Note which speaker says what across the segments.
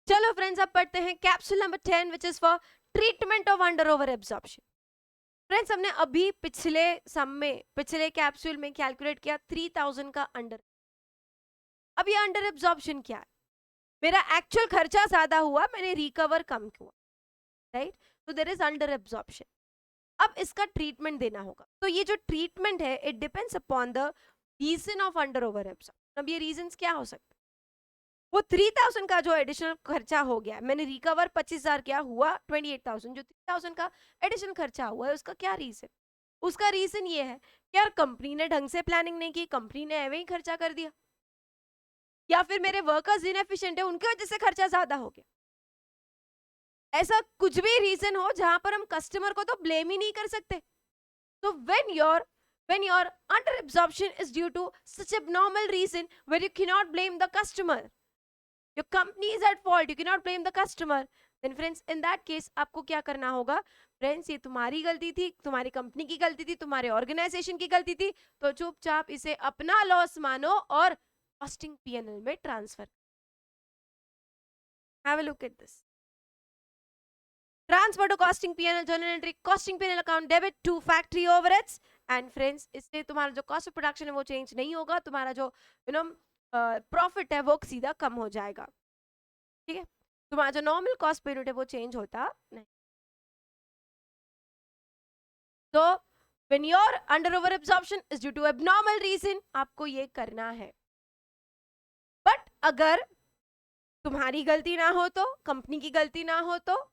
Speaker 1: चलो फ्रेंड्स, अब पढ़ते हैं capsule number 10 which is for treatment of under over absorption. Friends, हमने अभी पिछले कैप्सूल में कैलकुलेट किया 3000 का अंडर। अब ये अंडर एब्जॉर्प्शन क्या है? मेरा एक्चुअल खर्चा ज्यादा हुआ, मैंने रिकवर कम हुआ, राइट? तो देयर इज अंडर एब्जॉर्प्शन। अब इसका ट्रीटमेंट देना होगा। तो ये जो ट्रीटमेंट है it depends upon the reason of under over absorption. अब ये रीजंस क्या हो सकते हैं? वो 3000 का जो एडिशनल खर्चा हो गया, मैंने रिकवर 25,000 किया, हुआ 28,000। जो 3000 का एडिशनल खर्चा हुआ है उसका क्या रीजन? उसका रीजन ये है कि यार कंपनी ने ढंग से प्लानिंग नहीं की, कंपनी ने एवं ही खर्चा कर दिया, या फिर मेरे वर्कर्स इनएफिशिएंट है उनकी वजह से खर्चा ज्यादा हो गया। ऐसा कुछ भी रीजन हो जहां पर हम कस्टमर को तो ब्लेम ही नहीं कर सकते। तो when your under absorption is due to such abnormal reason where you cannot blame the customer, your company is at fault, you cannot blame the customer, then friends in that case आपको क्या करना होगा? Friends, ये तुम्हारी गलती थी, तुम्हारी company की गलती थी, तुम्हारे ऑर्गेनाइजेशन की गलती थी, तो चुपचाप इसे अपना लॉस मानो और कॉस्टिंग पीएनएल में transfer. Have a look at this. Transfer to costing PNL journal entry, costing PNL account debit to factory overheads. And friends, इससे तुम्हारा जो कॉस्ट ऑफ प्रोडक्शन है वो चेंज नहीं होगा, तुम्हारा जो प्रॉफिट है वो सीधा कम हो जाएगा। ठीक है, तुम्हारा जो नॉर्मल कॉस्ट पर यूनिट है वो चेंज होता नहीं। तो when your under over absorption is due to abnormal reason, आपको ये करना है। बट अगर तुम्हारी गलती ना हो, तो कंपनी की गलती ना हो, तो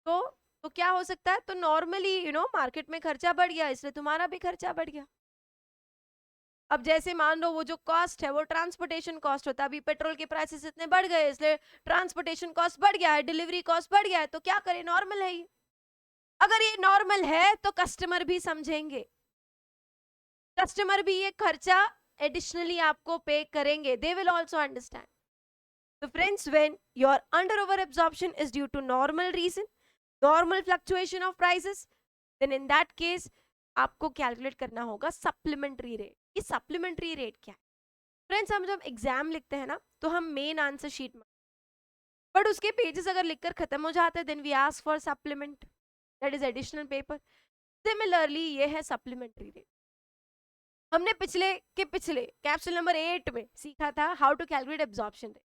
Speaker 1: तो क्या हो सकता है? तो नॉर्मली मार्केट में खर्चा बढ़ गया, इसलिए तुम्हारा भी खर्चा बढ़ गया। अब जैसे मान लो वो जो कॉस्ट है वो ट्रांसपोर्टेशन कॉस्ट होता है, अभी पेट्रोल के प्राइसेस इतने बढ़ गए इसलिए ट्रांसपोर्टेशन कॉस्ट बढ़ गया है, डिलीवरी कॉस्ट बढ़ गया है, तो क्या करें? नॉर्मल है ये। अगर ये नॉर्मल है तो कस्टमर भी समझेंगे, कस्टमर भी ये खर्चा एडिशनली आपको पे करेंगे, दे विल ऑल्सो अंडरस्टैंड। तो friends, when your under over absorption is due to normal reason, normal fluctuation of prices, then in that case आपको कैलकुलेट करना होगा सप्लीमेंट्री रेट। ये सप्लीमेंट्री रेट क्या है? फ्रेंड्स, हम जब एग्जाम लिखते हैं ना तो हम मेन आंसर शीट में, बट उसके पेजेस अगर लिखकर खत्म हो जाते हैं, then we ask for supplement, that is additional paper. Similarly ये है सप्लीमेंट्री रेट। हमने पिछले कैप्सूल नंबर 8 में सीखा था how to calculate absorption rate.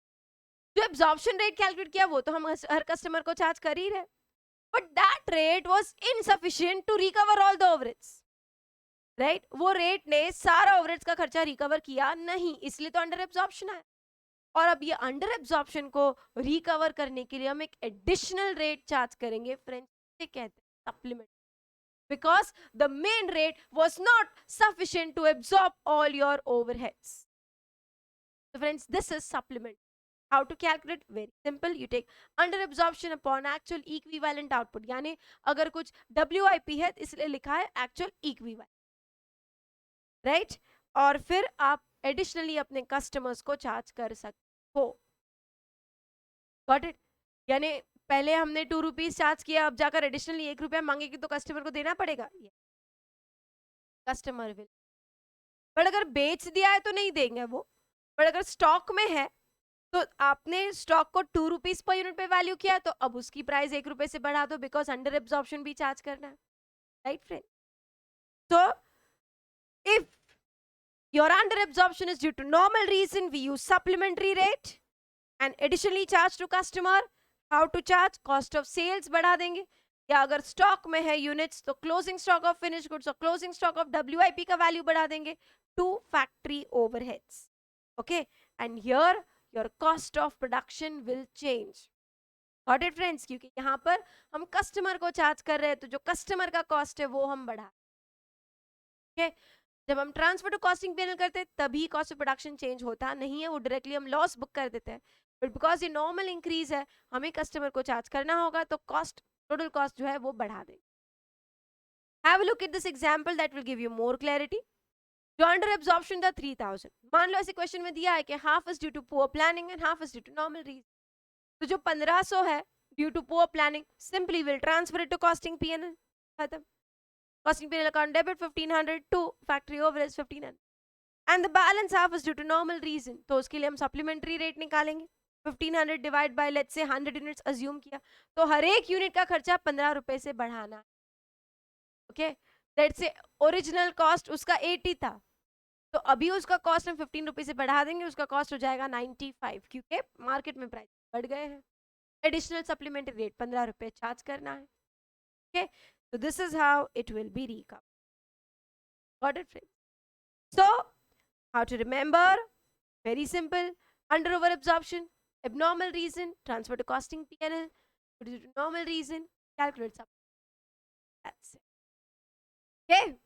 Speaker 1: जो एब्जॉर्प्शन रेट कैलकुलेट किया वो तो हम हर कस्टमर को चार्ज कर ही रहे, but that rate was insufficient to recover all the overheads, right? वो रेट ने सारा ओवरहेड्स का खर्चा रिकवर किया नहीं, इसलिए तो अंडर एब्जॉर्प्शन है। और अब ये अंडर एब्जॉर्प्शन को रिकवर करने के लिए हम एक एडिशनल रेट चार्ज करेंगे फ्रेंड्स, इसे कहते हैं supplement, because the main rate was not sufficient to absorb all your overheads. So friends, this is supplement. How to calculate? Very simple. You take under absorption upon actual equivalent output. यानी अगर कुछ WIP है इसलिए लिखा है actual equivalent, right? और फिर आप एडिशनली अपने कस्टमर्स को चार्ज कर सकते हो। Got it? यानी पहले हमने 2 रुपीज चार्ज किया, अब जाकर एडिशनली 1 रुपया मांगेगी तो कस्टमर को देना पड़ेगा, कस्टमर विल। बट अगर बेच दिया है तो नहीं देंगे वो, बट अगर स्टॉक में है तो आपने स्टॉक को 2 रुपीज पर यूनिट पे वैल्यू किया, तो अब उसकी प्राइस 1 रुपए से बढ़ा दो, बिकॉज अंडर एब्जॉर्प्शन भी चार्ज करना है, राइट फ्रेंड? तो if your under absorption is due to normal reason, we use supplementary rate and additionally charge to customer. How to charge? Cost of sales बढ़ा देंगे, या अगर स्टॉक में है यूनिट्स तो closing stock of finish goods और closing stock of WIP का value बढ़ा देंगे to factory overheads. Okay, and here your cost of production will change. Got it friends? क्योंकि यहाँ पर हम कस्टमर को चार्ज कर रहे हैं, तो जो कस्टमर का कॉस्ट है वो हम बढ़ा। ओके, जब हम ट्रांसफर टू कॉस्टिंग पीएनएल करते हैं तभी कॉस्ट ऑफ प्रोडक्शन चेंज होता नहीं है, वो डायरेक्टली हम लॉस बुक कर देते हैं। बट बिकॉज ये नॉर्मल इंक्रीज है, हमें कस्टमर को चार्ज करना होगा, तो कॉस्ट, टोटल कॉस्ट जो है वो बढ़ा देंगे। Have a look at this example that will give you more clarity. जो अंडर एब्जॉर्प्शन था 3000, मान लो ऐसे क्वेश्चन में दिया है कि half is due to poor planning and half is due to normal reason. तो जो 1500 है due to poor planning, simply will transfer it to costing PNL, खत्म। Costing P&L account debit 1500 to factory overheads 1500 and the balance half is due to normal reason, तो उसके लिए हम supplementary rate निकालेंगे। 1500 divide by let's say 100 units assume किया, तो हर एक unit का खर्चा 15 रुपए से बढ़ाना। Okay, let's say original cost उसका 80 था, तो अभी उसका कॉस्ट हम 15 रुपए से बढ़ा देंगे, उसका कॉस्ट हो जाएगा 95, क्योंकि मार्केट में प्राइस बढ़ गए हैं। एडिशनल सप्लीमेंट्री रेट 15 रुपए चार्ज करना है। Okay, so this is how it will be recovered. Got it, friends? So how to remember? Very simple. Under over absorption, abnormal reason, transfer to costing P&L. Due to normal reason, calculate sub. That's it. Okay.